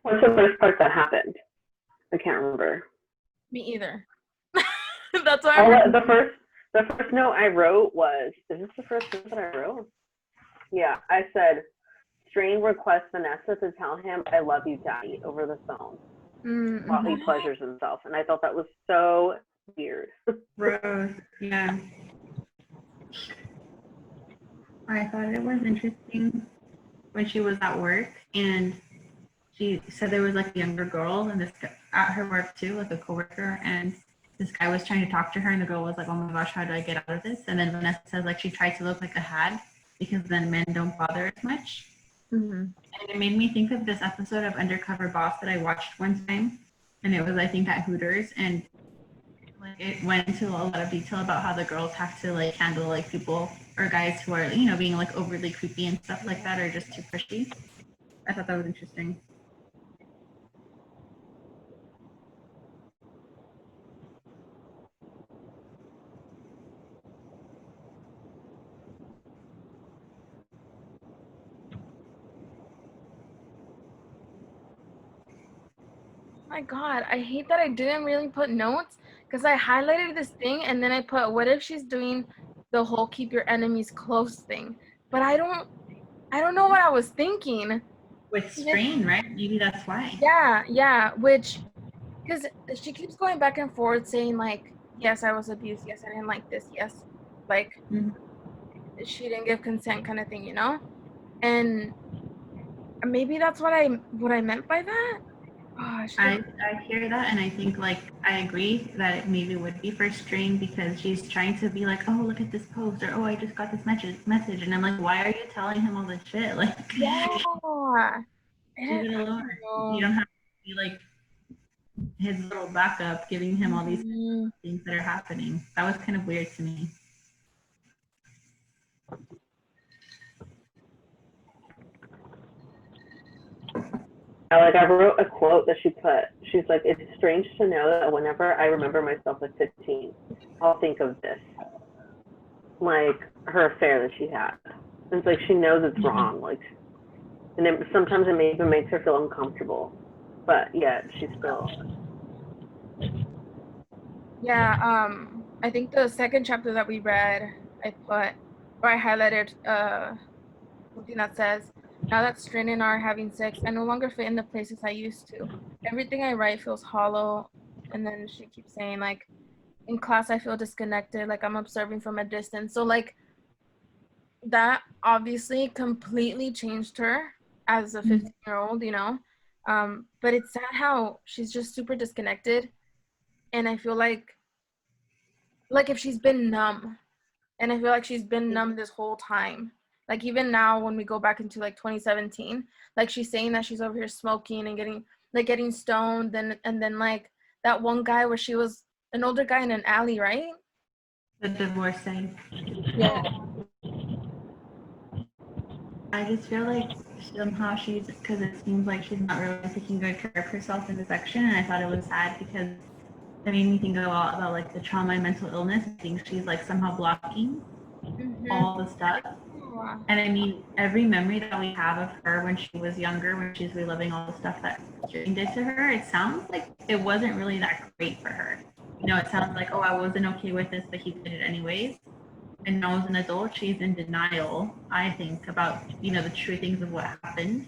What's the first part that happened? I can't remember. Me either. That's why the first note I wrote was, is this the first note that I wrote? Yeah, I said, Strain requests Vanessa to tell him I love you, Daddy, over the phone while he pleasures himself. And I thought that was so weird. Gross. Yeah. I thought it was interesting when she was at work and she said there was like a younger girl and this guy, at her work too, like a coworker, and this guy was trying to talk to her and the girl was like, oh my gosh, how do I get out of this? And then Vanessa says like she tried to look like a hag because then men don't bother as much. And it made me think of this episode of Undercover Boss that I watched one time, and it was I think at Hooters, and like it went into a lot of detail about how the girls have to like handle like people or guys who are, you know, being like overly creepy and stuff like that or just too pushy. I thought that was interesting. my God, I hate that I didn't really put notes because I highlighted this thing and then I put, what if she's doing the whole keep your enemies close thing? But I don't know what I was thinking. With Strain, right? Maybe that's why. Yeah, which, because she keeps going back and forth saying like, yes, I was abused, yes, I didn't like this, yes, like, she didn't give consent kind of thing, you know? And maybe that's what I meant by that. Gosh, I hear that, and I think like I agree that it maybe would be for Strain because she's trying to be like, oh, look at this post, or oh, I just got this message, and I'm like, why are you telling him all this shit? Like, yeah, leave it alone. You don't have to be like his little backup, giving him all these things that are happening. That was kind of weird to me. Like I wrote a quote that she put. She's like, it's strange to know that whenever I remember myself at 15, I'll think of this. Like her affair that she had. And it's like she knows it's wrong. Like, and then sometimes it even makes her feel uncomfortable. But yet she's still. Yeah, I think the second chapter that we read, I highlighted something that says, now that Strain and I are having sex, I no longer fit in the places I used to. Everything I write feels hollow. And then she keeps saying, like, in class I feel disconnected, like I'm observing from a distance. So, like, that obviously completely changed her as a 15-year-old, you know? But it's sad how she's just super disconnected. And I feel like if she's been numb, and I feel like she's been numb this whole time. Like even now when we go back into like 2017, like she's saying that she's over here smoking and getting stoned, and then like that one guy where she was an older guy in an alley, right? The divorcee. Yeah. I just feel like somehow because it seems like she's not really taking good care of herself in this section, and I thought it was sad because it made me think a lot about like the trauma and mental illness. I think she's like somehow blocking all the stuff. And I mean, every memory that we have of her when she was younger, when she's reliving all the stuff that Strain did to her, it sounds like it wasn't really that great for her. You know, it sounds like, oh, I wasn't okay with this, but he did it anyways. And now as an adult, she's in denial, I think, about, you know, the true things of what happened.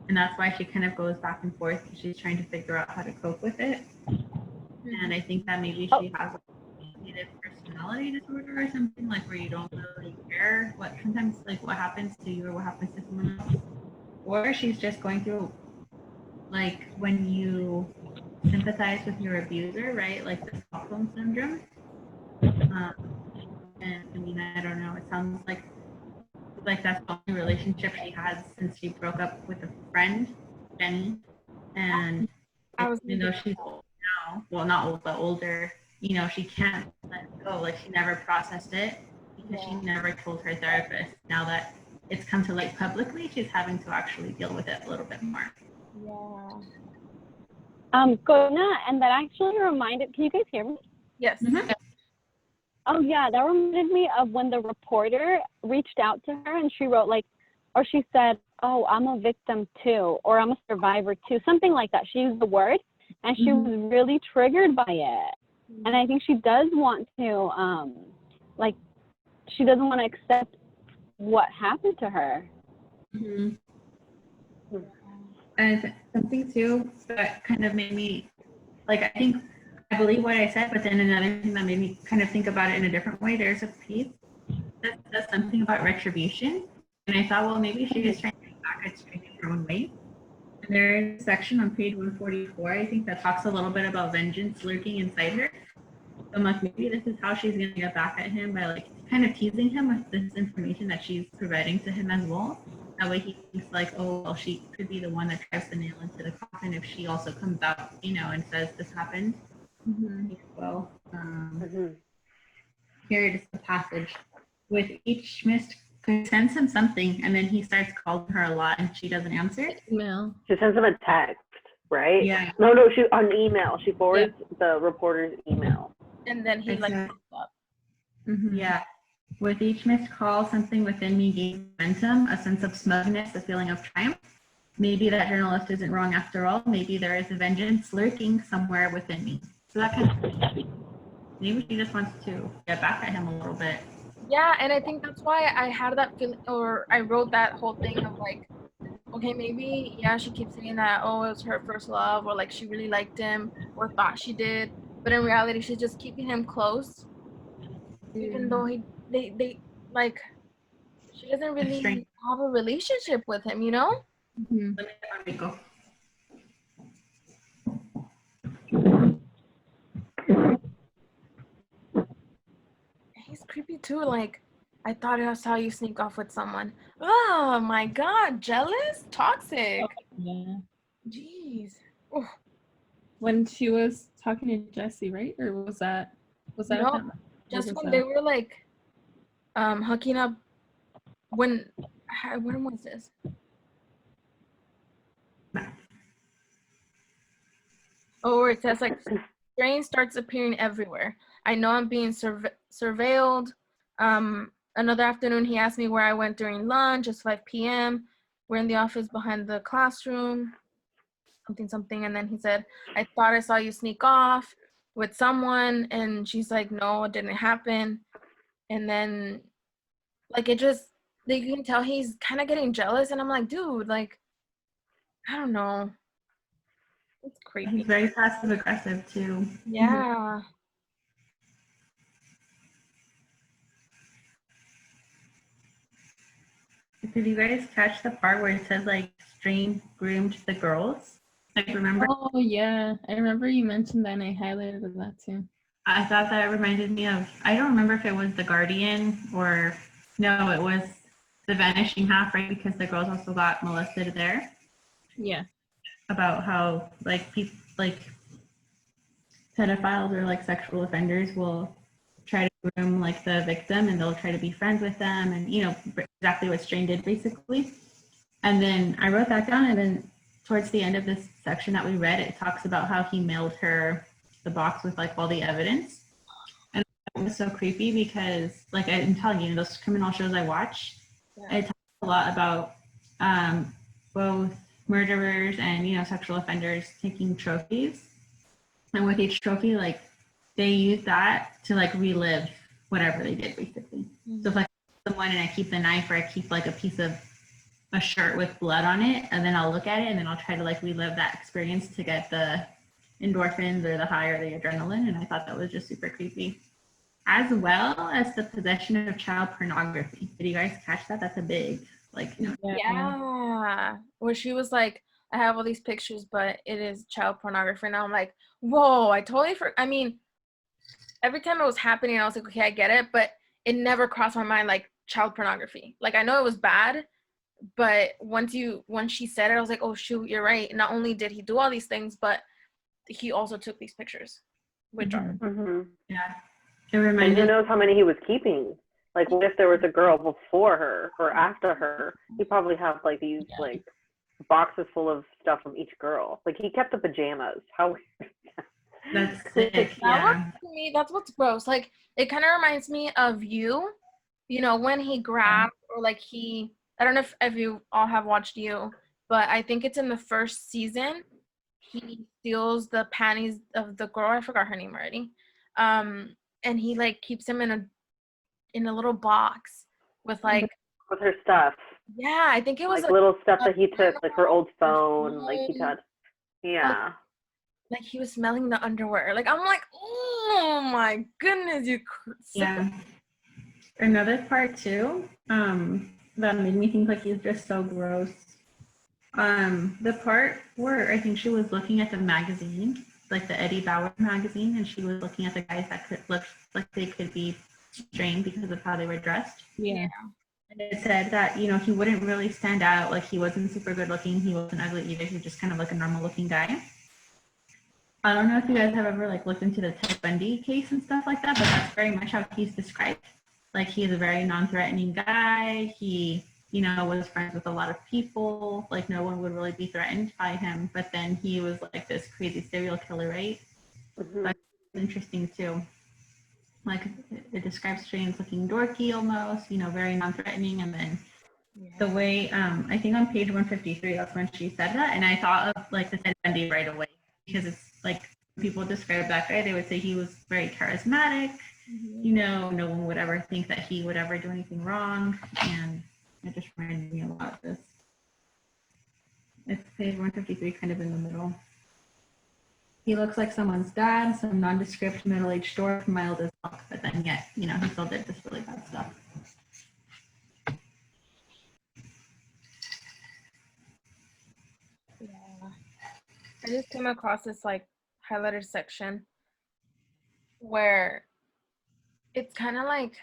And that's why she kind of goes back and forth. She's trying to figure out how to cope with it. And I think that maybe she has a personality disorder or something, like where you don't really care what sometimes like what happens to you or what happens to someone else. Or she's just going through like when you sympathize with your abuser, right? Like the Stockholm syndrome. And I mean, I don't know. It sounds like that's the only relationship she has since she broke up with a friend, Jenny. And even though she's old now, well, not old, but older, you know, she can't let it go. Like she never processed it because she never told her therapist. Now that it's come to light publicly, she's having to actually deal with it a little bit more. Gona, and that actually reminded, can you guys hear me? Yes. Oh yeah, that reminded me of when the reporter reached out to her and she wrote like, or she said, oh, I'm a victim too, or I'm a survivor too, something like that. She used the word, and she was really triggered by it. And I think she does want to, like, she doesn't want to accept what happened to her. Mm-hmm. And something too that kind of made me, like, I believe what I said, but then another thing that made me kind of think about it in a different way. There's a piece that says something about retribution. And I thought, well, maybe she is trying to get back at Strange in her own way. And there is a section on page 144, I think, that talks a little bit about vengeance lurking inside her. So I'm like, maybe this is how she's going to get back at him by, like, kind of teasing him with this information that she's providing to him as well. That way he thinks, like, oh, well, she could be the one that drives the nail into the coffin if she also comes out, and says this happened. Well, here it is the passage. With each missed, sends him something, and then he starts calling her a lot, and she doesn't answer. Email. She sends him a text, right? Yeah. No, she on email. She forwards the reporter's email. And then he like Exactly. pops up. Yeah. With each missed call, something within me gains momentum, a sense of smugness, a feeling of triumph. Maybe that journalist isn't wrong after all. Maybe there is a vengeance lurking somewhere within me. So that kind of, maybe she just wants to get back at him a little bit. Yeah, and I think that's why I had that feeling, or I wrote that whole thing of like, okay, maybe, she keeps saying that, oh, it was her first love, or like she really liked him, or thought she did, but in reality, she's just keeping him close, even though they like, she doesn't really have a relationship with him, Let me get my Rico. He's creepy too, like, I thought I saw you sneak off with someone. Oh my god, jealous? Toxic. Yeah. Jeez. Oh. When she was talking to Jesse, right? Or was that No, just when they were like hooking up when was this? Oh, where it says like strain starts appearing everywhere. I know I'm being surveilled. Another afternoon, he asked me where I went during lunch. It's 5 p.m. We're in the office behind the classroom. Something. And then he said, I thought I saw you sneak off with someone. And she's like, no, it didn't happen. And then, like, it just, you can tell he's kind of getting jealous. And I'm like, dude, like, I don't know. It's creepy. He's very passive aggressive too. Yeah. Did you guys catch the part where it says like Strain groomed the girls? Like, remember? Oh yeah, I remember you mentioned that, and I highlighted that too. I thought that reminded me of, I don't remember if it was The Guardian or, no, it was The Vanishing Half, right? Because the girls also got molested there. Yeah. About how like people, like pedophiles or like sexual offenders will try to groom like the victim, and they'll try to be friends with them, and exactly what Strain did basically. And then I wrote that down, and then towards the end of this section that we read, it talks about how he mailed her the box with like all the evidence. And it was so creepy because, like, I'm telling you, those criminal shows I watch, it talks a lot about both murderers and sexual offenders taking trophies, and with each trophy, like, they use that to like relive whatever they did basically. So if like someone and I keep the knife, or I keep like a piece of a shirt with blood on it, and then I'll look at it, and then I'll try to like relive that experience to get the endorphins or the high or the adrenaline. And I thought that was just super creepy, as well as the possession of child pornography. Did you guys catch that? That's a big, like, Yeah. Where she was like, I have all these pictures, but it is child pornography. And I'm like, whoa, I totally I mean, every time it was happening, I was like, okay, I get it, but it never crossed my mind like child pornography. Like, I know it was bad, but once she said it, I was like, oh shoot, you're right. Not only did he do all these things, but he also took these pictures, which are yeah. It reminded. And who knows how many he was keeping? Like, what if there was a girl before her or after her? He probably have like these like boxes full of stuff from each girl. Like, he kept the pajamas. How weird. That's sick. Yeah. To me, that's what's gross. Like, it kind of reminds me of you, when he grabbed or like he I don't know if you all have watched You, but I think it's in the first season. He steals the panties of the girl. I forgot her name already. And he like keeps them in a little box with like, With her stuff. yeah, I think it was like little stuff that he took, like her old phone, like he phone. had. Yeah. Like he was smelling the underwear. Like I'm like, oh my goodness, you. Yeah. Another part too, that made me think like he's just so gross. The part where I think she was looking at the magazine, like the Eddie Bauer magazine, and she was looking at the guys that could look like they could be strange because of how they were dressed. Yeah. And it said that, you know, he wouldn't really stand out. Like he wasn't super good looking. He wasn't ugly either. He was just kind of like a normal looking guy. I don't know if you guys have ever like looked into the Ted Bundy case and stuff like that, but that's very much how he's described. Like he's a very non-threatening guy. He, you know, was friends with a lot of people. Like no one would really be threatened by him. But then he was like this crazy serial killer, right? Mm-hmm. That's interesting too. Like it describes strange looking dorky almost, you know, very non-threatening. And then the way, I think on page 153, that's when she said that. And I thought of like the Ted Bundy right away, because it's like people describe that guy, they would say he was very charismatic. You know, no one would ever think that he would ever do anything wrong. And it just reminded me a lot of this. It's page 153, kind of in the middle. He looks like someone's dad, some nondescript middle-aged dwarf, mild as fuck, but then yet, you know, he still did this really bad stuff. Yeah. I just came across this like highlighted section where it's kind of like,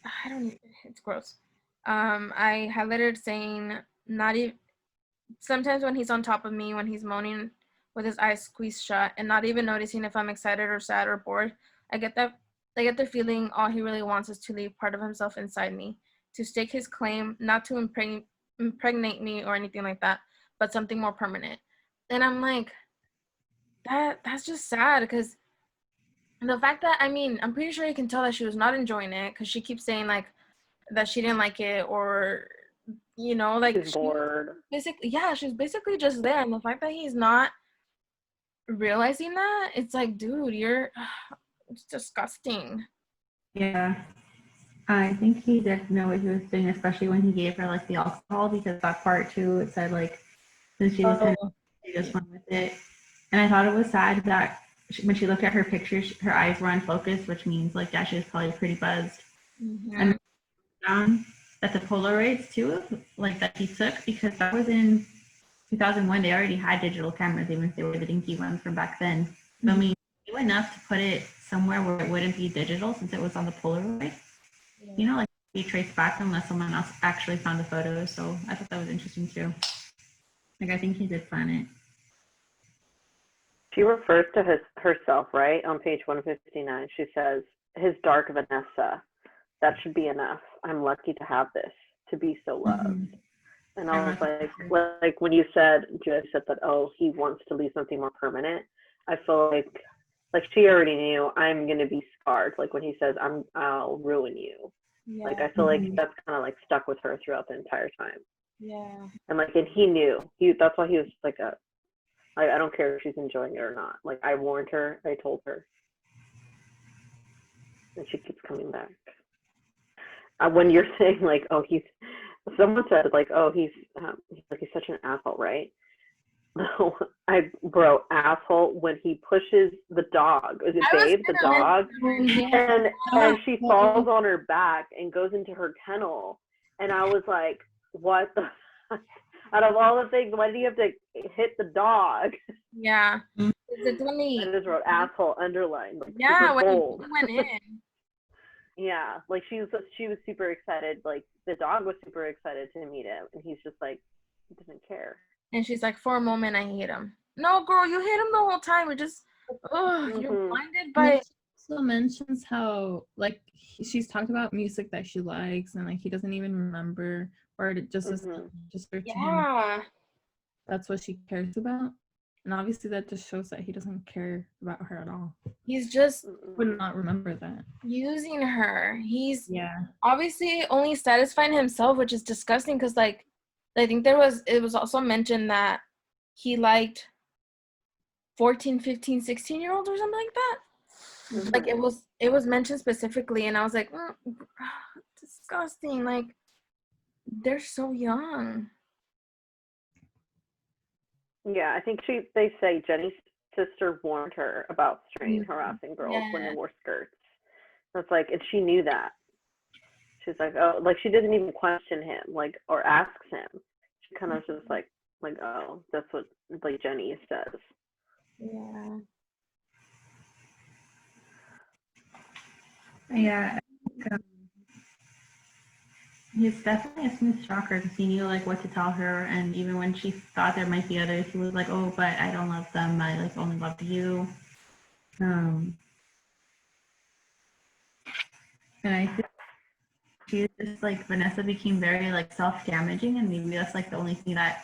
I don't, it's gross. I highlighted saying not even, sometimes when he's on top of me, when he's moaning with his eyes squeezed shut and not even noticing if I'm excited or sad or bored, I get the feeling all he really wants is to leave part of himself inside me, to stake his claim, not to impregnate me or anything like that, but something more permanent. And I'm like, that's just sad, because the fact that, I mean, I'm pretty sure you can tell that she was not enjoying it, because she keeps saying like that she didn't like it, or you know, like She's bored. basically, yeah, she's basically just there. And the fact that he's not realizing that, it's like, dude, it's disgusting. Yeah. I think he did know what he was doing, especially when he gave her like the alcohol, because that part too, it said like, since she was kind of, she just went with it. And I thought it was sad that when she looked at her pictures, her eyes were unfocused, which means like, yeah, she was probably pretty buzzed. And found that the Polaroids too, like that he took, because that was in 2001, they already had digital cameras, even if they were the dinky ones from back then. So, I mean, he knew enough to put it somewhere where it wouldn't be digital, since it was on the Polaroid. You know, like be traced back unless someone else actually found the photos. So I thought that was interesting too. Like I think he did plan it. She refers to herself, right, on page 159. She says, his dark Vanessa. That should be enough. I'm lucky to have this, to be so loved. And I was like when you said, Joy said that, oh, he wants to leave something more permanent. I feel like she already knew, I'm going to be scarred. Like when he says, I'll ruin you. Yeah. Like I feel like that's kind of like stuck with her throughout the entire time. Yeah. And like, and he knew. That's why he was like I don't care if she's enjoying it or not. Like I warned her, I told her. And she keeps coming back. When you're saying like, oh, someone said like, oh, he's such an asshole, right? No, asshole when he pushes the dog. Is it Babe, the dog? And she falls on her back and goes into her kennel. And I was like, what the out of all the things, why did you have to hit the dog? Yeah. I just wrote asshole underlined. Like, yeah, when he went in. Yeah, like she was super excited. Like the dog was super excited to meet him, and he's just like, he doesn't care. And she's like, for a moment, I hate him. No, girl, you hate him the whole time. You're just, you're blinded by it. She also mentions how like she's talked about music that she likes, and like he doesn't even remember, or it just is just for him. That's what she cares about. And obviously that just shows that he doesn't care about her at all. He's just Would not remember that. using her. He's Yeah. obviously only satisfying himself, which is disgusting because, like, I think it was also mentioned that he liked 14, 15, 16-year-olds or something like that. Like, it was mentioned specifically, and I was like, disgusting. Like, they're so young. Yeah, I think they say Jenny's sister warned her about straying, harassing girls when they wore skirts. It's like, and she knew that. She's like, oh, like she doesn't even question him, like, or asks him. She kind of just like, oh, that's what like Jenny says. Yeah. Yeah. He's definitely a smooth talker because he knew like what to tell her, and even when she thought there might be others, he was like, "Oh, but I don't love them. I like only love you." And I think she just like Vanessa became very like self-damaging, and maybe that's like the only thing that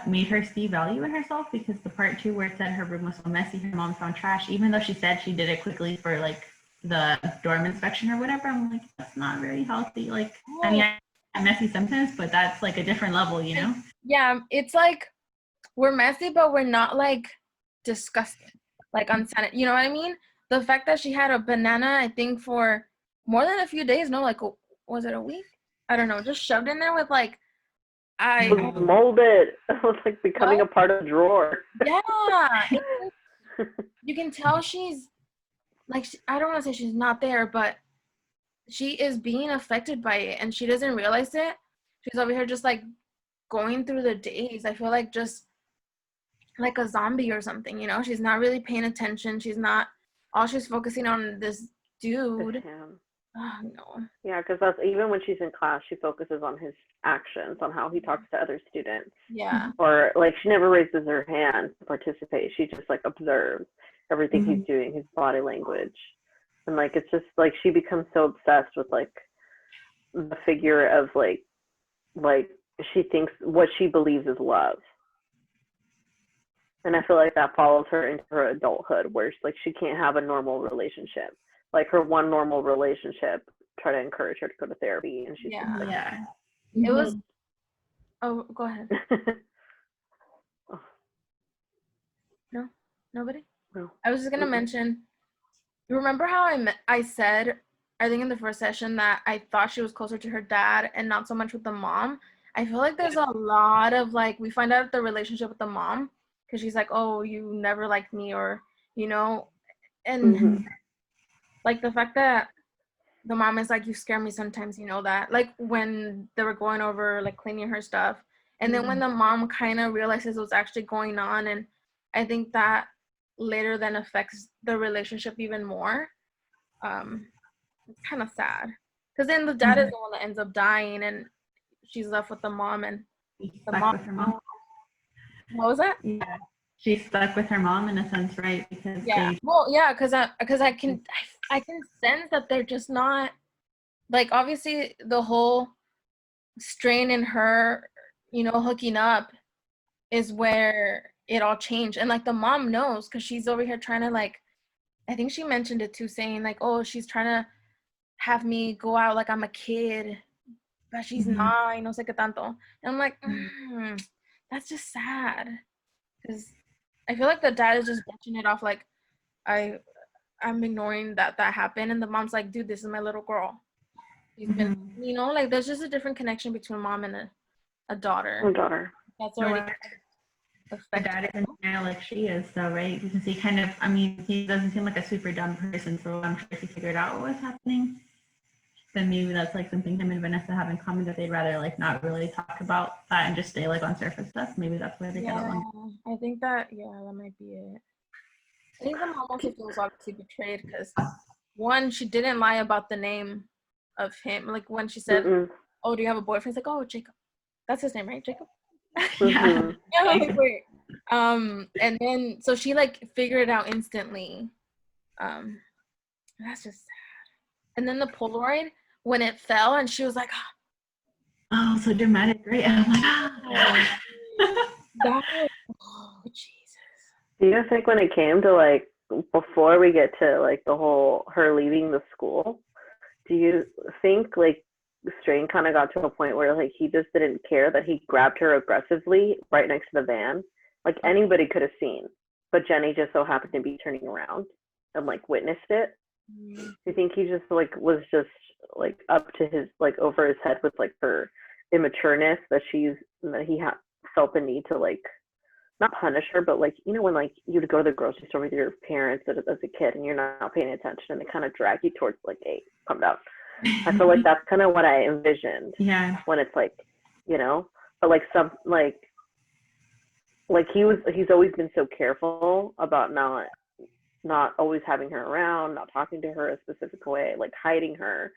made her see value in herself, because the part 2 where it said her room was so messy, her mom found trash, even though she said she did it quickly for like the dorm inspection or whatever, I'm like, that's not very healthy. Like, I mean, I'm messy sometimes, but that's like a different level, you know? Yeah, it's like we're messy, but we're not like disgusting, like unsanitary. You know what I mean? The fact that she had a banana, I think for more than a few days, no, like, was it a week? I don't know, just shoved in there with like, It was molded. It was like becoming a part of the drawer. Yeah, you can tell she's like, I don't want to say she's not there, but she is being affected by it, and she doesn't realize it. She's over here just like going through the days. I feel like just like a zombie or something, you know? She's not really paying attention. She's focusing on this dude. Oh, no. Yeah, because that's even when she's in class, she focuses on his actions, on how he talks to other students. Yeah. Or like she never raises her hand to participate. She just like observes everything he's doing, his body language. And like it's just like she becomes so obsessed with like the figure of like she thinks what she believes is love. And I feel like that follows her into her adulthood, where it's like she can't have a normal relationship. Like her one normal relationship, try to encourage her to go to therapy, and she's just like, It was. Oh, go ahead. No, nobody. No. I was just gonna mention. Remember how I said, I think in the first session, that I thought she was closer to her dad and not so much with the mom. I feel like there's a lot of like, we find out the relationship with the mom because she's like, oh, you never liked me, or you know, and like the fact that the mom is like, you scare me sometimes, you know that, like when they were going over like cleaning her stuff, and then when the mom kind of realizes what's actually going on, and I think that later then affects the relationship even more. It's kind of sad because then the dad is the one that ends up dying, and she's left with the mom, and the mom. With her mom. What was that? Yeah, she's stuck with her mom in a sense, right? Because because I can sense that they're just not, like, obviously the whole strain in her, you know, hooking up is where it all changed, and like the mom knows because she's over here trying to, like, I think she mentioned it too, saying like, oh, she's trying to have me go out like I'm a kid, but she's not, no sé qué tanto. And I'm like, that's just sad, because I feel like the dad is just brushing it off, like, I'm ignoring that happened, and the mom's like, dude, this is my little girl. She's been, you know, like there's just a different connection between mom and a daughter. That's already the dad is in denial like she is, though, right? Because he kind of, I mean, he doesn't seem like a super dumb person, so I'm sure he figured out what was happening. Then maybe that's like something him and Vanessa have in common, that they'd rather like not really talk about that and just stay like on surface stuff. Maybe that's why they get along. I think that might be it. I think the mom also feels obviously betrayed because, one, she didn't lie about the name of him. Like when she said, oh, do you have a boyfriend? It's like, oh, Jacob. That's his name, right? Jacob? Yeah, like, wait. And then, so she like figured it out instantly. That's just sad. And then the Polaroid, when it fell, and she was like, oh, so dramatic, right? And I'm like, that Do you think when it came to like before we get to like the whole her leaving the school, do you think like Strain kind of got to a point where like he just didn't care that he grabbed her aggressively right next to the van? Like anybody could have seen, but Jenny just so happened to be turning around and like witnessed it. Do you think he just like was just like up to his like over his head with like her immatureness that felt the need to like not punish her, but like when like you'd go to the grocery store with your parents as a kid and you're not paying attention and they kind of drag you towards like, hey, calm down. I feel like that's kind of what I envisioned. Yeah. When it's like, but like some like he's always been so careful about not always having her around, not talking to her a specific way, like hiding her.